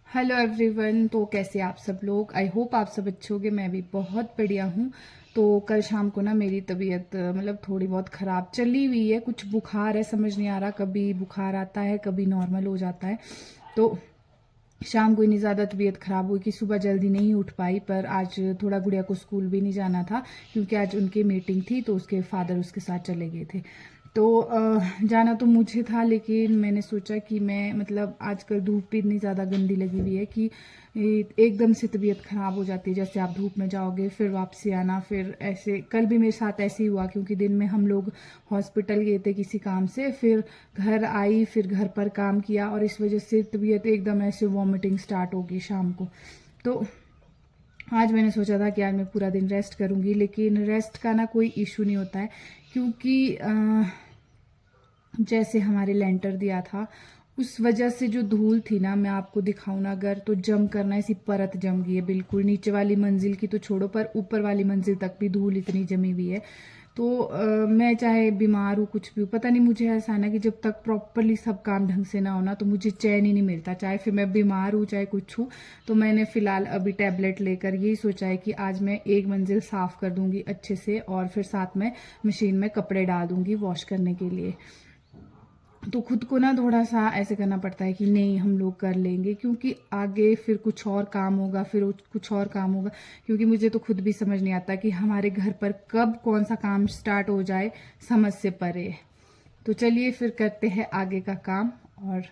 Hello everyone. तो कैसे आप सब लोग? आई होप आप सब अच्छे होंगे। मैं भी बहुत बढ़िया हूँ। तो कल शाम को ना मेरी तबीयत मतलब थोड़ी बहुत ख़राब चली हुई है। कुछ बुखार है, समझ नहीं आ रहा, कभी बुखार आता है कभी नॉर्मल हो जाता है। तो शाम को इतनी ज़्यादा तबीयत ख़राब हुई कि सुबह जल्दी नहीं उठ पाई। पर आज थोड़ा गुड़िया को स्कूल भी नहीं जाना था क्योंकि आज उनकी मीटिंग थी, तो उसके फादर उसके साथ चले गए थे। तो जाना तो मुझे था, लेकिन मैंने सोचा कि मैं मतलब आजकल धूप भी इतनी ज़्यादा गंदी लगी हुई है कि एकदम से तबीयत ख़राब हो जाती है। जैसे आप धूप में जाओगे फिर वापसी आना, फिर ऐसे कल भी मेरे साथ ऐसे ही हुआ क्योंकि दिन में हम लोग हॉस्पिटल गए थे किसी काम से, फिर घर आई, फिर घर पर काम किया और इस वजह से तबीयत एकदम ऐसे वॉमिटिंग स्टार्ट होगी शाम को। तो आज मैंने सोचा था कि आज मैं पूरा दिन रेस्ट करूंगी, लेकिन रेस्ट का ना कोई इशू नहीं होता है क्योंकि जैसे हमारे लेंटर दिया था उस वजह से जो धूल थी ना, मैं आपको दिखाऊं ना अगर, तो जम करना ऐसी परत जम गई है बिल्कुल। नीचे वाली मंजिल की तो छोड़ो, पर ऊपर वाली मंजिल तक भी धूल इतनी जमी हुई है। तो मैं चाहे बीमार हूँ कुछ भी हूँ, पता नहीं मुझे ऐसा है ना कि जब तक प्रॉपरली सब काम ढंग से ना हो ना तो मुझे चैन ही नहीं मिलता, चाहे फिर मैं बीमार हूँ चाहे कुछ हूँ। तो मैंने फ़िलहाल अभी टैबलेट लेकर यही सोचा है कि आज मैं एक मंजिल साफ़ कर दूंगी अच्छे से और फिर साथ में मशीन में कपड़े डाल दूंगी वॉश करने के लिए। तो खुद को ना थोड़ा सा ऐसे करना पड़ता है कि नहीं हम लोग कर लेंगे, क्योंकि आगे फिर कुछ और काम होगा, फिर कुछ और काम होगा। क्योंकि मुझे तो खुद भी समझ नहीं आता कि हमारे घर पर कब कौन सा काम स्टार्ट हो जाए, समझ से परे है। तो चलिए फिर करते हैं आगे का काम। और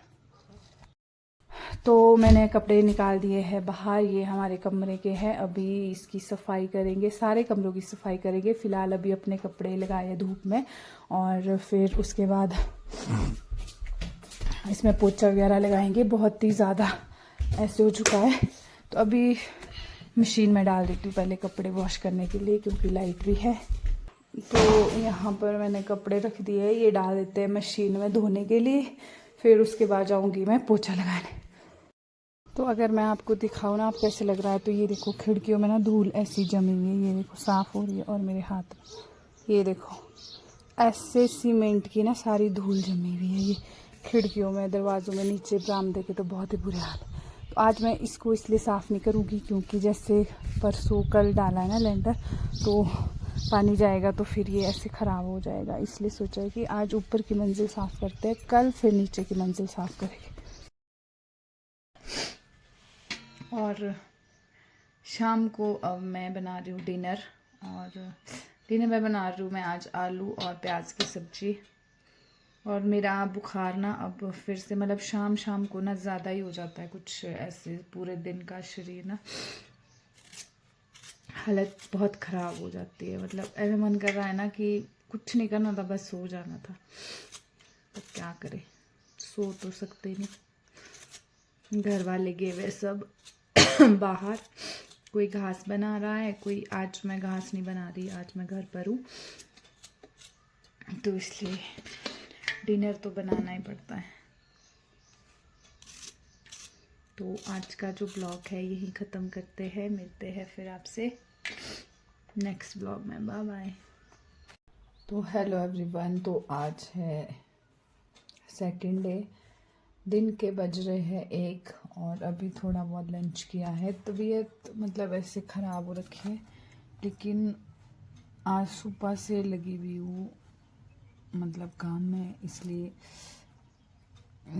तो मैंने कपड़े निकाल दिए हैं बाहर, ये हमारे कमरे के हैं। अभी इसकी सफाई करेंगे, सारे कमरों की सफाई करेंगे। फ़िलहाल अभी अपने कपड़े लगाए धूप में और फिर उसके बाद इसमें पोछा वगैरह लगाएंगे। बहुत ही ज़्यादा ऐसे हो चुका है, तो अभी मशीन में डाल देती हूँ पहले कपड़े वॉश करने के लिए क्योंकि लाइट भी है। तो यहाँ पर मैंने कपड़े रख दिए हैं, ये डाल देते हैं मशीन में धोने के लिए, फिर उसके बाद जाऊँगी मैं पोछा लगाने। तो अगर मैं आपको दिखाऊँ ना आप कैसे लग रहा है, तो ये देखो खिड़कियों में ना धूल ऐसी जमी हुई है, ये देखो साफ़ हो रही है। और मेरे हाथ में ये देखो ऐसे सीमेंट की ना सारी धूल जमी हुई है, ये खिड़कियों में, दरवाज़ों में, नीचे बरामदे के तो बहुत ही बुरे हाल। तो आज मैं इसको इसलिए साफ़ नहीं करूँगी क्योंकि जैसे परसों कल डाला है ना लेंटर, तो पानी जाएगा तो फिर ये ऐसे ख़राब हो जाएगा। इसलिए सोचा है कि आज ऊपर की मंजिल साफ़ करते हैं, कल फिर नीचे की मंजिल साफ़ करेंगे। और शाम को अब मैं बना रही हूँ डिनर, और डिनर में बना रही हूँ मैं आज आलू और प्याज की सब्ज़ी। और मेरा बुखार ना अब फिर से मतलब शाम शाम को ना ज़्यादा ही हो जाता है, कुछ ऐसे पूरे दिन का शरीर ना हालत बहुत ख़राब हो जाती है। मतलब ऐसे मन कर रहा है ना कि कुछ नहीं करना था, बस सो जाना था। तो क्या करें, सो तो सकते नहीं। घर वाले गए हुए सब बाहर, कोई घास बना रहा है, कोई, आज मैं घास नहीं बना रही, आज मैं घर पर हूँ, तो इसलिए डिनर तो बनाना ही पड़ता है। तो आज का जो ब्लॉग है यही ख़त्म करते हैं, मिलते हैं फिर आपसे नेक्स्ट ब्लॉग में। Bye bye. तो हेलो एवरीवन, तो आज है सेकंड डे, दिन के बज रहे हैं 1 और अभी थोड़ा बहुत लंच किया है। तबीयत मतलब ऐसे ख़राब हो रखी है, लेकिन आज सुबह से लगी हुई हूँ मतलब काम में, इसलिए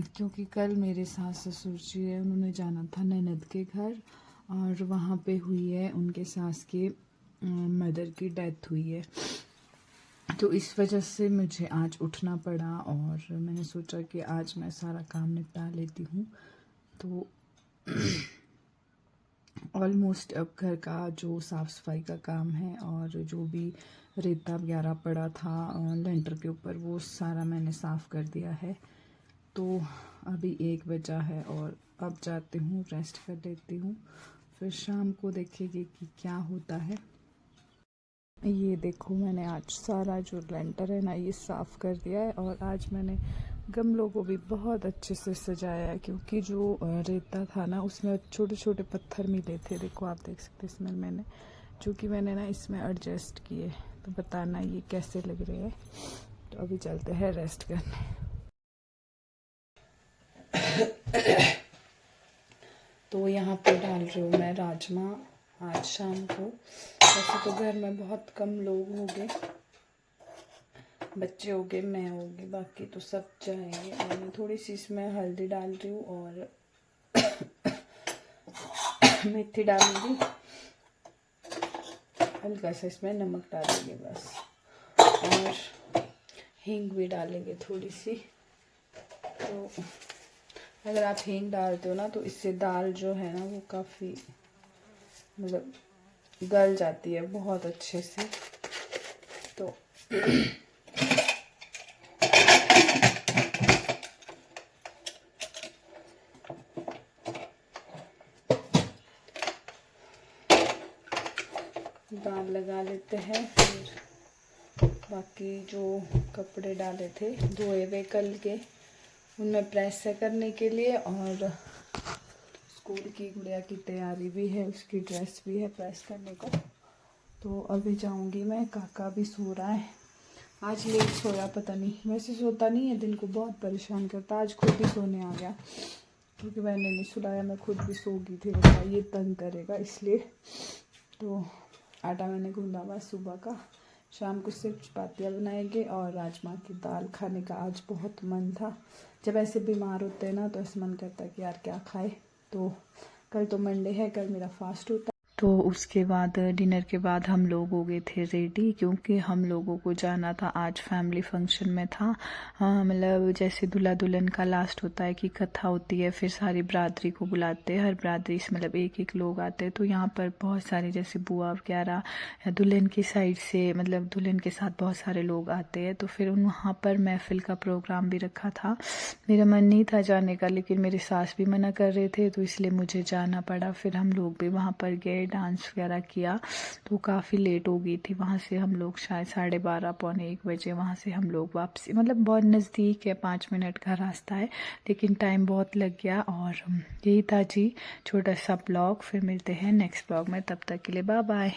क्योंकि कल मेरे सास ससुर जी है, उन्होंने जाना था ननद के घर और वहाँ पे हुई है उनके सास के मदर की डेथ हुई है। तो इस वजह से मुझे आज उठना पड़ा और मैंने सोचा कि आज मैं सारा काम निपटा लेती हूँ। तो ऑलमोस्ट अब घर का जो साफ़ सफाई का काम है और जो भी रेता वगैरह पड़ा था लेंटर के ऊपर, वो सारा मैंने साफ़ कर दिया है। तो अभी 1 बजा है और अब जाती हूँ, रेस्ट कर लेती हूँ, फिर शाम को देखेंगे कि क्या होता है। ये देखो मैंने आज सारा जो लेंटर है ना ये साफ़ कर दिया है और आज मैंने गमलों को भी बहुत अच्छे से सजाया है, क्योंकि जो रेता था ना उसमें छोटे छोटे पत्थर मिले थे, देखो आप देख सकते हैं इसमें मैंने, जो कि मैंने ना इसमें एडजस्ट किए। तो बताना ये कैसे लग रहे हैं। तो अभी चलते हैं रेस्ट करने। तो यहाँ पे डाल रही हूँ मैं राजमा आज शाम को। वैसे तो घर में बहुत कम लोग हो गए, बच्चे हो गए, मैं हो गई, बाकी तो सब जाएंगे। और मैं थोड़ी सी इसमें हल्दी डाल रही हूँ और मेथी डालूंगी, हल्का सा इसमें नमक डालेंगे बस, और हींग भी डालेंगे थोड़ी सी। तो अगर आप हींग डालते हो ना तो इससे दाल जो है ना वो काफ़ी मतलब गल जाती है बहुत अच्छे से। तो दाल लगा लेते हैं, फिर बाकी जो कपड़े डाले थे धोए हुए कल के उनमें प्रेस करने के लिए, और स्कूल की गुड़िया की तैयारी भी है, उसकी ड्रेस भी है प्रेस करने को। तो अभी जाऊंगी मैं, काका भी सो रहा है, आज लेट सोया, पता नहीं, वैसे सोता नहीं है दिन को, बहुत परेशान करता, आज खुद ही सोने आ गया क्योंकि मैंने नहीं सुलाया, मैं खुद भी सो गई थी, बताया ये तंग करेगा इसलिए। तो आटा मैंने गूंदा हुआ सुबह का, शाम को सिर्फ चपातियाँ बनाएंगे और राजमा की दाल खाने का आज बहुत मन था। जब ऐसे बीमार होते हैं ना तो ऐसे मन करता है कि यार क्या खाए। तो कल तो मंडे है, कल मेरा फास्ट होता है। तो उसके बाद डिनर के बाद हम लोग हो गए थे रेडी, क्योंकि हम लोगों को जाना था आज फैमिली फंक्शन में था। मतलब जैसे दूल्हा दुल्हन का लास्ट होता है कि कथा होती है, फिर सारी बरादरी को बुलाते हैं, हर बरादरी से मतलब एक एक लोग आते हैं। तो यहाँ पर बहुत सारे जैसे बुआ वगैरह या दुल्हन की साइड से मतलब दुल्हन के साथ बहुत सारे लोग आते हैं। तो फिर वहाँ पर महफिल का प्रोग्राम भी रखा था। मेरा मन नहीं था जाने का, लेकिन मेरे सास भी मना कर रहे थे तो इसलिए मुझे जाना पड़ा। फिर हम लोग भी वहाँ पर गए, डांस वगैरह किया, तो काफ़ी लेट हो गई थी। वहाँ से हम लोग शायद 12:30 पौने 1 बजे वहाँ से हम लोग वापसी, मतलब बहुत नज़दीक है, 5 मिनट का रास्ता है, लेकिन टाइम बहुत लग गया। और यही था जी छोटा सा ब्लॉग। फिर मिलते हैं नेक्स्ट ब्लॉग में, तब तक के लिए बाय बाय।